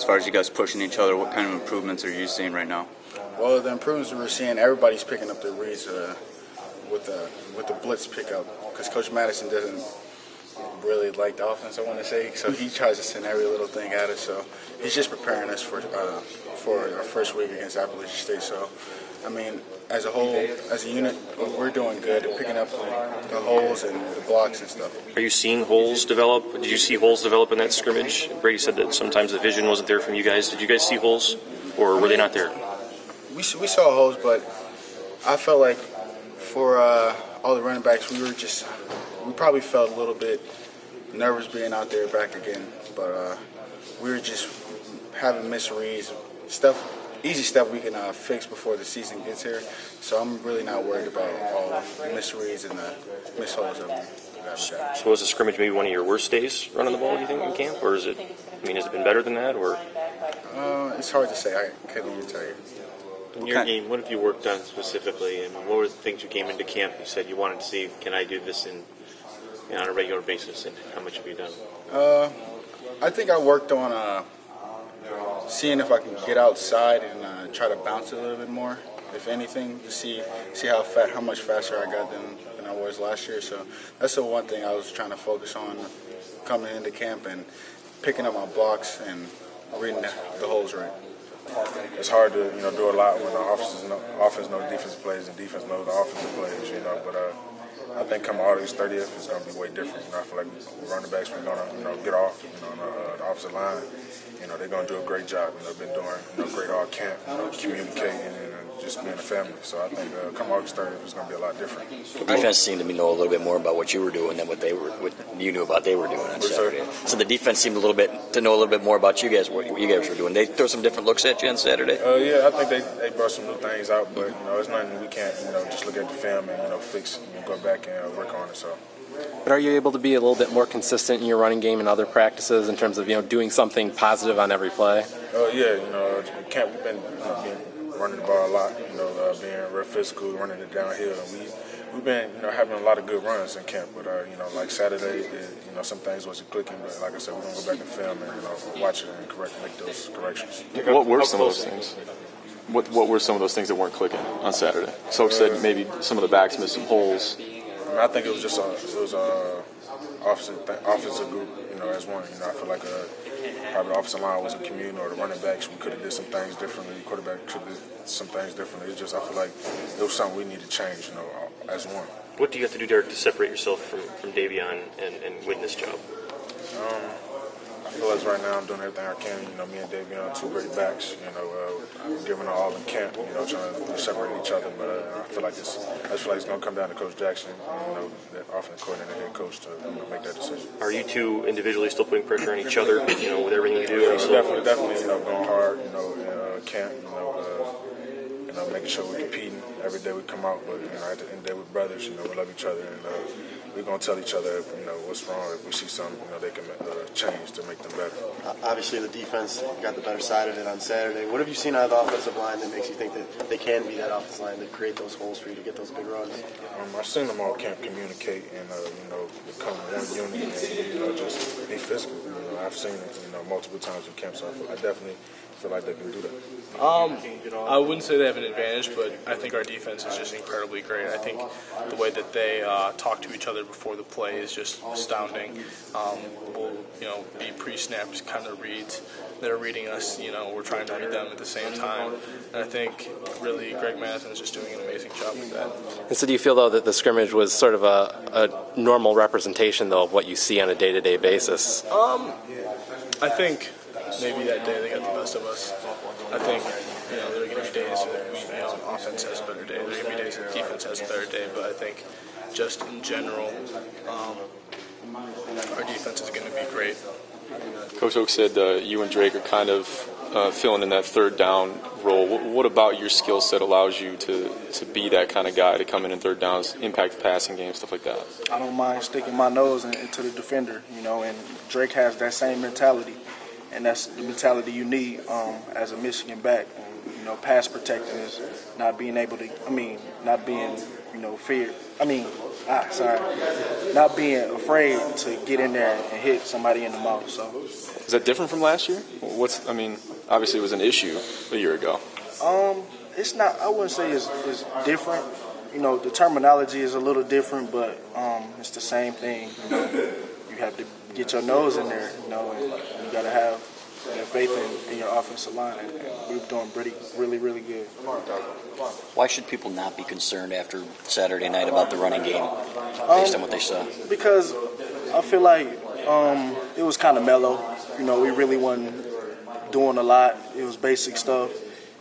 as far as you guys pushing each other, what kind of improvements are you seeing right now? Well, the improvements we're seeing, everybody's picking up their reads with the blitz pickup, because Coach Madison doesn't really like the offense, I want to say, so he tries to send every little thing at us. So he's just preparing us for our first week against Appalachian State. So, I mean, as a whole, as a unit, we're doing good at picking up the holes and the blocks and stuff. Are you seeing holes develop? Did you see holes develop in that scrimmage? Brady said that sometimes the vision wasn't there from you guys. Did you guys see holes, or were they not there? We saw holes, but I felt like for all the running backs, we probably felt a little bit nervous being out there back again, but we were just having misreads, easy stuff we can fix before the season gets here. So I'm really not worried about all the misreads and the miss holes that we got. So was the scrimmage maybe one of your worst days running the ball, do you think, in camp? Or has it been better than that? Or it's hard to say. I couldn't even tell you. In your game, what have you worked on specifically, and what were the things you came into camp you said you wanted to see? Can I do this on a regular basis, and how much have you done? I think I worked on seeing if I can get outside and try to bounce it a little bit more, if anything, to see how much faster I got than I was last year. So that's the one thing I was trying to focus on coming into camp, and picking up my blocks and reading the holes right. It's hard to do a lot when the offense knows defense plays and defense knows the offensive plays, but I think come August 30th it's going to be way different. I feel like running backs we're going to get off on the offensive line. They're going to do a great job. Been doing great all camp, communicating and just being a family. So I think come August 30th it's going to be a lot different. The defense seemed to know a little bit more about what you were doing than what you knew about they were doing on Saturday. So the defense seemed to know a little bit more about you guys, what you guys were doing. They throw some different looks at you on Saturday. Yeah, I think they brought some new things out, but it's nothing we can't just look at the film and fix and go back and work on it. So. But are you able to be a little bit more consistent in your running game and other practices in terms of doing something positive on every play? Camp we've been running the ball a lot. Being real physical, running it downhill. We've been having a lot of good runs in camp. But like Saturday, some things wasn't clicking. But like I said, we're gonna go back and film and watch it and make those corrections. What were some of those things? What were some of those things that weren't clicking on Saturday? So said maybe some of the backs missed some holes. I think it was just offensive group, as one. I feel like probably the offensive line wasn't commuting, or the running backs, we could have did some things differently. The quarterback could have did some things differently. It's just I feel like it was something we need to change, as one. What do you have to do, Derek, to separate yourself from Davion and win this job? I feel as right now I'm doing everything I can. Me and Davion, two great backs. Giving it all in camp. Trying to separate each other. But I feel like it's going to come down to Coach Jackson, the offensive coordinator, head coach, to make that decision. Are you two individually still putting pressure on each other? With everything you do. Definitely. Going hard. Camp. Making sure we're competing every day we come out. But at the end of the day, we're brothers. We love each other, and we're gonna tell each other what's wrong. If we see something, they can change to make them better. Obviously, the defense got the better side of it on Saturday. What have you seen out of the offensive line that makes you think that they can be that offensive line that create those holes for you to get those big runs? I've seen them all camp communicate and become one unit and just be physical. I've seen it multiple times in camp, so I definitely feel like they can do that. I wouldn't say they have an advantage, but I think our defense is just incredibly great. I think the way that they talk to each other before the play is just astounding. We'll be pre-snaps kind of reads. They're reading us, we're trying to read them at the same time. And I think really Greg Madison is just doing an amazing job with that. And so do you feel, though, that the scrimmage was sort of a normal representation, though, of what you see on a day-to-day basis? I think maybe that day they got the best of us. I think there are going to be days that offense has a better day. There are going to be days that defense has a better day. But I think just in general, our defense is going to be great. Coach Oak said you and Drake are kind of filling in that third down role. What about your skill set allows you to be that kind of guy, to come in third downs, impact the passing game, stuff like that? I don't mind sticking my nose into the defender, and Drake has that same mentality, and that's the mentality you need as a Michigan back. And you know, pass protecting us, not being able to, not being, you know, not being afraid to get in there and hit somebody in the mouth. So, is that different from last year? Obviously it was an issue a year ago. It's not. I wouldn't say it's different. You know, the terminology is a little different, but it's the same thing. You know, you have to get your nose in there. You know, and you got to have that faith in your offensive line. And we're doing really good. Why should people not be concerned after Saturday night about the running game, based on what they saw? Because I feel like it was kind of mellow. You know, we really wasn't doing a lot. It was basic stuff.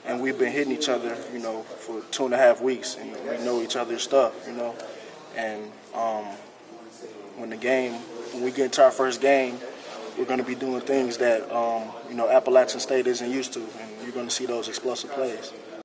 And we've been hitting each other, you know, for 2.5 weeks, and we know each other's stuff, you know. And when we get into our first game, we're going to be doing things that, you know, Appalachian State isn't used to, and you're going to see those explosive plays.